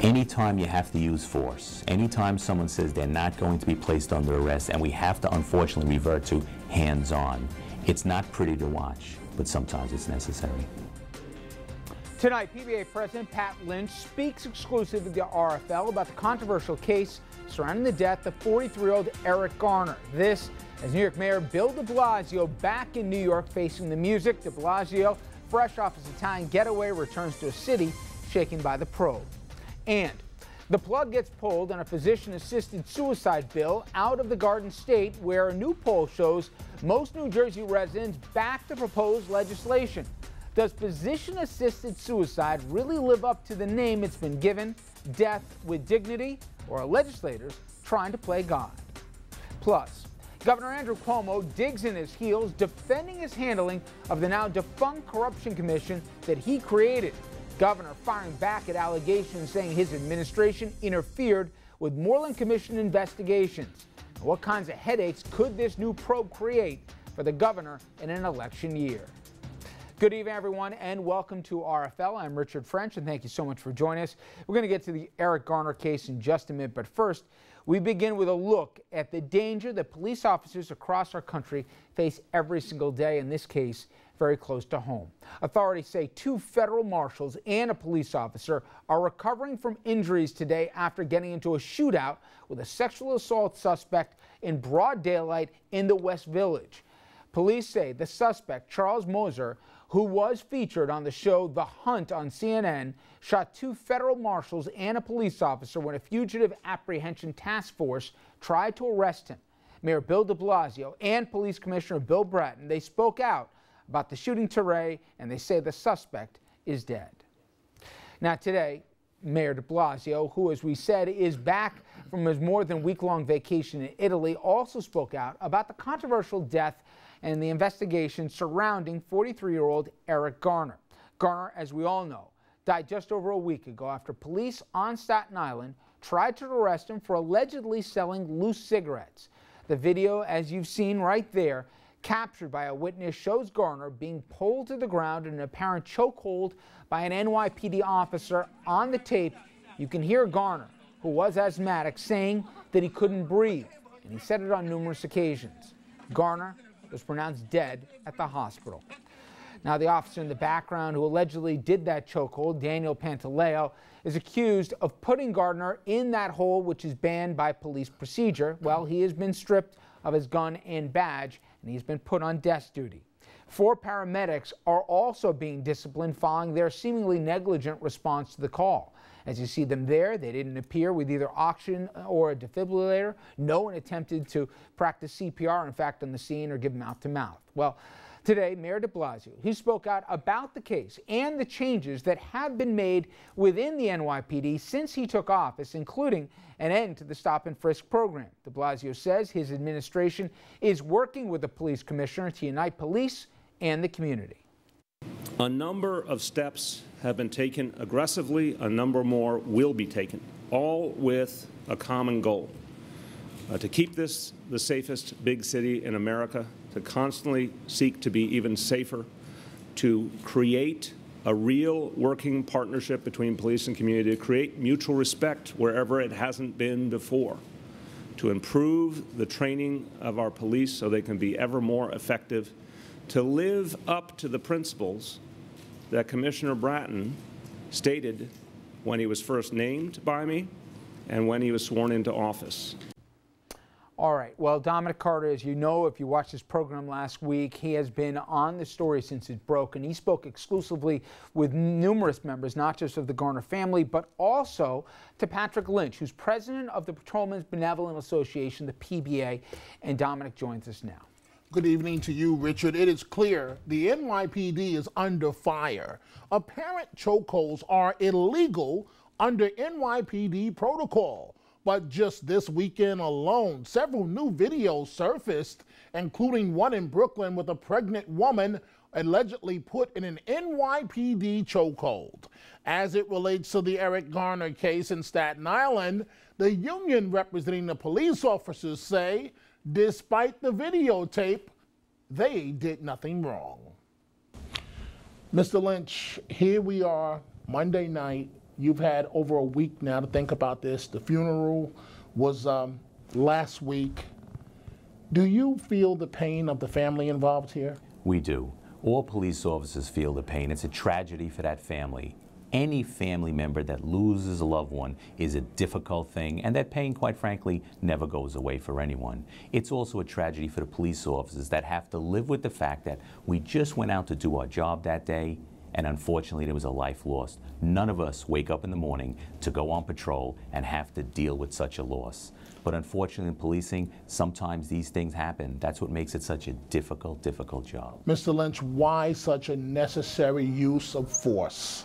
Anytime you have to use force, anytime someone says they're not going to be placed under arrest, and we have to unfortunately revert to hands-on, it's not pretty to watch, but sometimes it's necessary. Tonight, PBA President Pat Lynch speaks exclusively to RFL about the controversial case surrounding the death of 43-year-old Eric Garner. This as New York Mayor Bill de Blasio back in New York facing the music. De Blasio, fresh off his Italian getaway, returns to a city shaken by the probe. And the plug gets pulled on a physician-assisted suicide bill out of the Garden State, where a new poll shows most New Jersey residents back the proposed legislation. Does physician-assisted suicide really live up to the name it's been given, death with dignity, or are legislators trying to play God? Plus, Governor Andrew Cuomo digs in his heels, defending his handling of the now defunct Corruption Commission that he created. Governor firing back at allegations saying his administration interfered with Moreland Commission investigations. What kinds of headaches could this new probe create for the governor in an election year? Good evening, everyone, and welcome to RFL. I'm Richard French, and thank you so much for joining us. We're going to get to the Eric Garner case in just a minute, but first, we begin with a look at the danger that police officers across our country face every single day, in this case, very close to home. Authorities say 2 federal marshals and a police officer are recovering from injuries today after getting into a shootout with a sexual assault suspect in broad daylight in the West Village. Police say the suspect, Charles Moser, who was featured on the show The Hunt on CNN, shot 2 federal marshals and a police officer when a fugitive apprehension task force tried to arrest him. Mayor Bill de Blasio and Police Commissioner Bill Bratton, they spoke out about the shooting today, and they say the suspect is dead. Now today, Mayor de Blasio, who, as we said, is back from his more than week-long vacation in Italy, also spoke out about the controversial death and the investigation surrounding 43-year-old Eric Garner. Garner, as we all know, died just over a week ago after police on Staten Island tried to arrest him for allegedly selling loose cigarettes. The video, as you've seen right there, captured by a witness, shows Garner being pulled to the ground in an apparent chokehold by an NYPD officer. On the tape, you can hear Garner, who was asthmatic, saying that he couldn't breathe, and he said it on numerous occasions. Garner was pronounced dead at the hospital. Now, the officer in the background who allegedly did that chokehold, Daniel Pantaleo, is accused of putting Garner in that hole, which is banned by police procedure. Well, he has been stripped of his gun and badge, and he's been put on desk duty. 4 paramedics are also being disciplined following their seemingly negligent response to the call. As you see them there, they didn't appear with either oxygen or a defibrillator. No one attempted to practice CPR, in fact, on the scene, or give mouth-to-mouth. Well, today, Mayor de Blasio, he spoke out about the case and the changes that have been made within the NYPD since he took office, including an end to the stop-and-frisk program. De Blasio says his administration is working with the police commissioner to unite police and the community. A number of steps have been taken aggressively. A number more will be taken, all with a common goal: to keep this the safest big city in America, to constantly seek to be even safer, to create a real working partnership between police and community, to create mutual respect wherever it hasn't been before, to improve the training of our police so they can be ever more effective, to live up to the principles that Commissioner Bratton stated when he was first named by me and when he was sworn into office. All right. Well, Dominic Carter, as you know, if you watched this program last week, he has been on the story since it broke, and he spoke exclusively with numerous members, not just of the Garner family, but also to Patrick Lynch, who's president of the Patrolmen's Benevolent Association, the PBA, and Dominic joins us now. Good evening to you, Richard. It is clear the NYPD is under fire. Apparent chokeholds are illegal under NYPD protocol. But just this weekend alone, several new videos surfaced, including one in Brooklyn with a pregnant woman allegedly put in an NYPD chokehold. As it relates to the Eric Garner case in Staten Island, the union representing the police officers say, despite the videotape, they did nothing wrong. Mr. Lynch, here we are Monday night, You've had over a week now to think about this. The funeral was last week. Do you feel the pain of the family involved here? We do. All police officers feel the pain. It's a tragedy for that family. Any family member that loses a loved one is a difficult thing, and that pain, quite frankly, never goes away for anyone. It's also a tragedy for the police officers that have to live with the fact that we just went out to do our job that day, and unfortunately there was a life lost. None of us wake up in the morning to go on patrol and have to deal with such a loss. But unfortunately in policing, sometimes these things happen. That's what makes it such a difficult, difficult job. Mr. Lynch, why such a necessary use of force?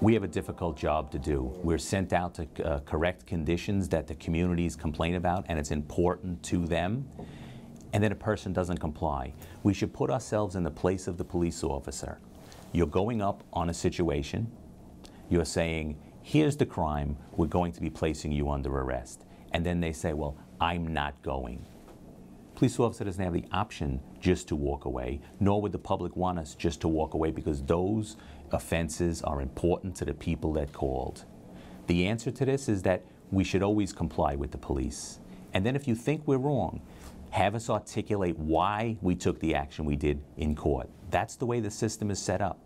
We have a difficult job to do. We're sent out to correct conditions that the communities complain about, and it's important to them, and then a person doesn't comply. We should put ourselves in the place of the police officer. You're going up on a situation, you're saying, here's the crime, we're going to be placing you under arrest. And then they say, well, I'm not going. Police officer doesn't have the option just to walk away, nor would the public want us just to walk away, because those offenses are important to the people that called. The answer to this is that we should always comply with the police. And then if you think we're wrong, have us articulate why we took the action we did in court. That's the way the system is set up.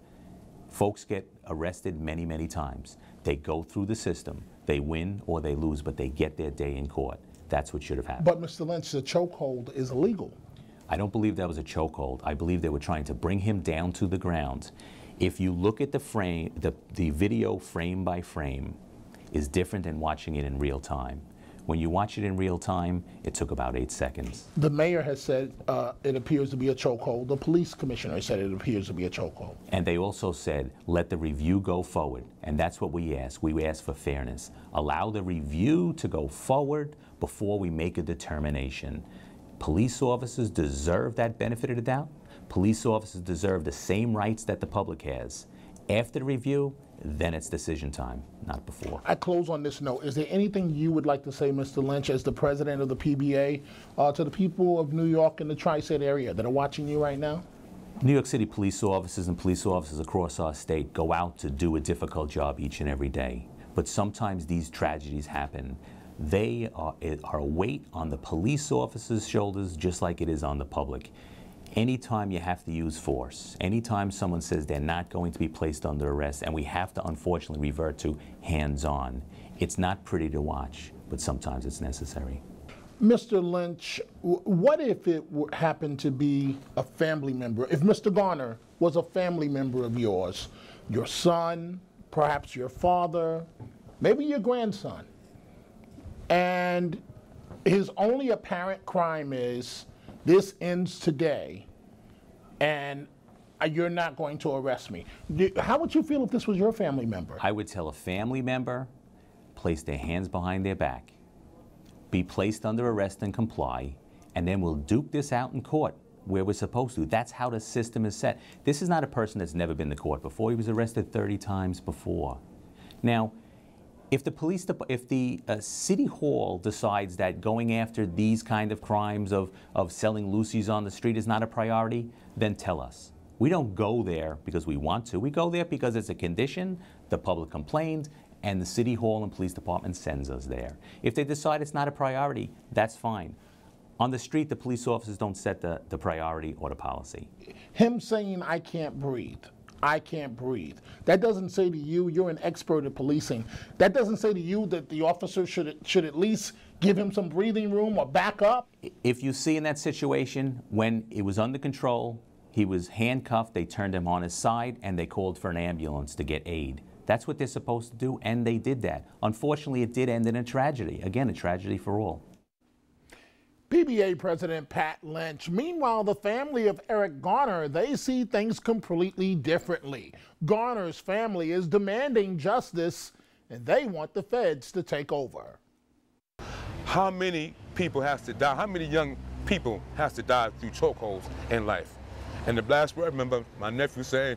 Folks get arrested many, many times. They go through the system. They win or they lose, but they get their day in court. That's what should have happened. But Mr. Lynch, the chokehold is illegal. I don't believe that was a chokehold. I believe they were trying to bring him down to the ground. If you look at the frame, the video frame by frame is different than watching it in real time. When you watch it in real time, it took about 8 seconds. The mayor has said it appears to be a chokehold. The police commissioner said it appears to be a chokehold. And they also said, let the review go forward. And that's what we ask. We ask for fairness. Allow the review to go forward before we make a determination. Police officers deserve that benefit of the doubt. Police officers deserve the same rights that the public has. After the review, then it's decision time, not before. I close on this note. Is there anything you would like to say, Mr. Lynch, as the president of the PBA, to the people of New York and the tri-state area that are watching you right now? New York City police officers and police officers across our state go out to do a difficult job each and every day. But sometimes these tragedies happen. They are a weight on the police officers' shoulders just like it is on the public. Anytime you have to use force, anytime someone says they're not going to be placed under arrest, and we have to unfortunately revert to hands-on, it's not pretty to watch, but sometimes it's necessary. Mr. Lynch, what if it happened to be a family member? If Mr. Garner was a family member of yours, your son, perhaps your father, maybe your grandson, and his only apparent crime is, this ends today, and you're not going to arrest me. How would you feel if this was your family member? I would tell a family member, place their hands behind their back, be placed under arrest and comply, and then we'll duke this out in court where we're supposed to. That's how the system is set. This is not a person that's never been to court before. He was arrested 30 times before. Now, if the City Hall decides that going after these kind of crimes of selling loosies on the street is not a priority, then tell us. We don't go there because we want to. We go there because it's a condition, the public complained, and the City Hall and Police Department sends us there. If they decide it's not a priority, that's fine. On the street, the police officers don't set the priority or the policy. Him saying, I can't breathe. I can't breathe. That doesn't say to you, you're an expert at policing, that doesn't say to you that the officer should at least give him some breathing room or back up? If you see in that situation, when it was under control, he was handcuffed, they turned him on his side, and they called for an ambulance to get aid. That's what they're supposed to do, and they did that. Unfortunately, it did end in a tragedy. Again, a tragedy for all. PBA President Pat Lynch. Meanwhile, the family of Eric Garner, they see things completely differently. Garner's family is demanding justice, and they want the feds to take over. How many people has to die? How many young people has to die through chokeholds in life? And the last word, remember my nephew said,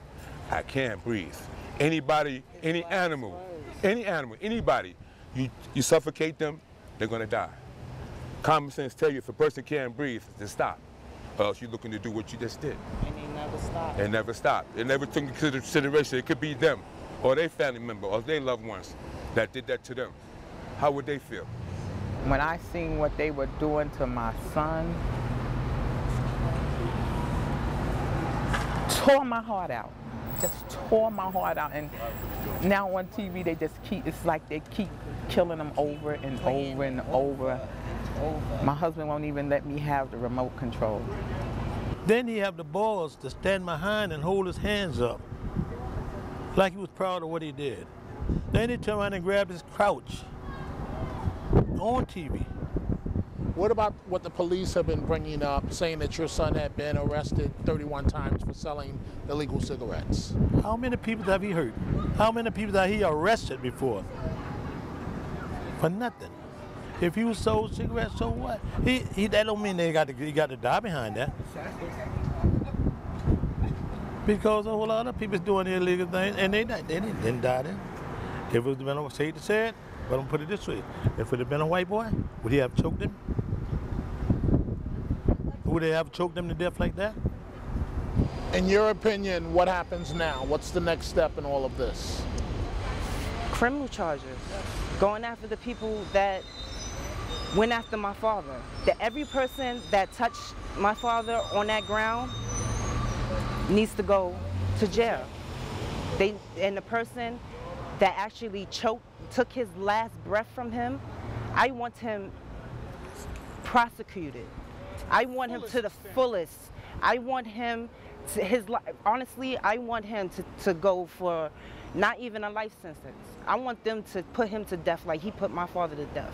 I can't breathe. Anybody, any animal, anybody, you suffocate them, they're gonna die. Common sense tell you if a person can't breathe, then stop. Or else you're looking to do what you just did. And they never stopped. They never stopped. They never took into consideration it could be them. or their family member or their loved ones that did that to them, how would they feel? When I seen what they were doing to my son, tore my heart out. Just tore my heart out. And now on TV, they just keep, it's like they keep killing them over and over and over. My husband won't even let me have the remote control. Then he have the balls to stand behind and hold his hands up, like he was proud of what he did. Then he turned around and grabbed his couch on TV. What about what the police have been bringing up, saying that your son had been arrested 31 times for selling illegal cigarettes? How many people have he hurt? How many people have he arrested before? For nothing. If he was sold cigarettes, so what? That don't mean he got to die behind that. Because a whole lot of people doing illegal things, and they didn't die then. If it was been a, say it, but I'm gonna put it this way: if it had been a white boy, would he have choked him? Would they have choked him to death like that? In your opinion, what happens now? What's the next step in all of this? Criminal charges, going after the people that went after my father. That every person that touched my father on that ground needs to go to jail. And the person that actually took his last breath from him, I want him prosecuted. I want him to the fullest. I want him to his life. Honestly, I want him to go for not even a life sentence. I want them to put him to death like he put my father to death.